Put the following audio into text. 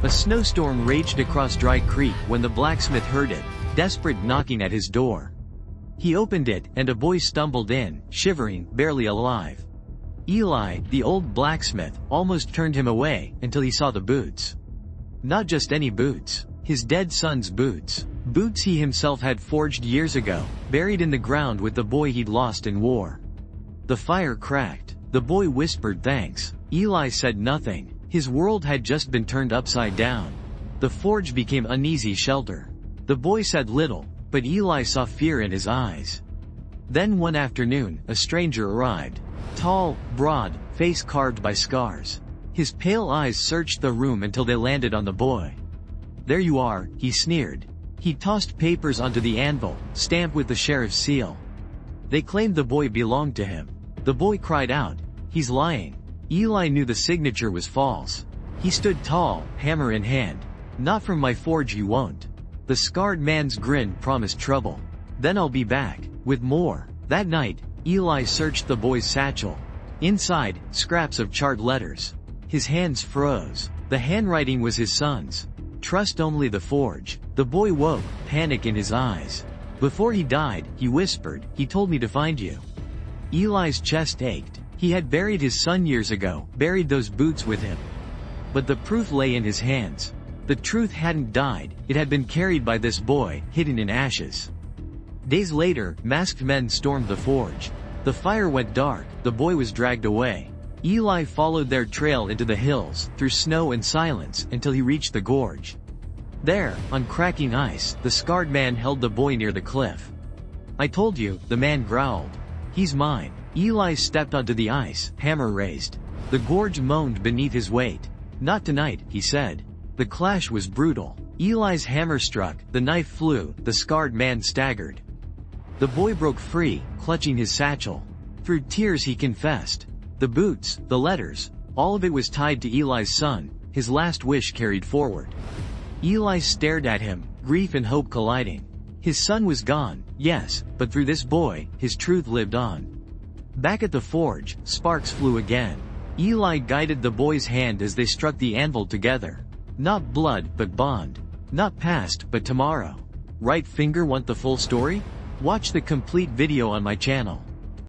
A snowstorm raged across Dry Creek when the blacksmith heard it, desperate, knocking at his door. He opened it, and a boy stumbled in, shivering, barely alive. Eli, the old blacksmith, almost turned him away, until he saw the boots. Not just any boots. His dead son's boots. Boots he himself had forged years ago, buried in the ground with the boy he'd lost in war. The fire cracked. The boy whispered thanks. Eli said nothing. His world had just been turned upside down. The forge became uneasy shelter. The boy said little, but Eli saw fear in his eyes. Then one afternoon, a stranger arrived. Tall, broad, face carved by scars. His pale eyes searched the room until they landed on the boy. "There you are," he sneered. He tossed papers onto the anvil, stamped with the sheriff's seal. They claimed the boy belonged to him. The boy cried out, "He's lying." Eli knew the signature was false. He stood tall, hammer in hand. "Not from my forge you won't." The scarred man's grin promised trouble. "Then I'll be back, with more." That night, Eli searched the boy's satchel. Inside, scraps of charred letters. His hands froze. The handwriting was his son's. "Trust only the forge." The boy woke, panic in his eyes. "Before he died," he whispered, "he told me to find you." Eli's chest ached. He had buried his son years ago, buried those boots with him. But the proof lay in his hands. The truth hadn't died, it had been carried by this boy, hidden in ashes. Days later, masked men stormed the forge. The fire went dark, the boy was dragged away. Eli followed their trail into the hills, through snow and silence, until he reached the gorge. There, on cracking ice, the scarred man held the boy near the cliff. "I told you," the man growled. "He's mine." Eli stepped onto the ice, hammer raised. The gorge moaned beneath his weight. "Not tonight," he said. The clash was brutal. Eli's hammer struck, the knife flew, the scarred man staggered. The boy broke free, clutching his satchel. Through tears he confessed. The boots, the letters, all of it was tied to Eli's son, his last wish carried forward. Eli stared at him, grief and hope colliding. His son was gone, yes, but through this boy, his truth lived on. Back at the forge, sparks flew again. Eli guided the boy's hand as they struck the anvil together. Not blood, but bond. Not past, but tomorrow. Right finger, want the full story? Watch the complete video on my channel.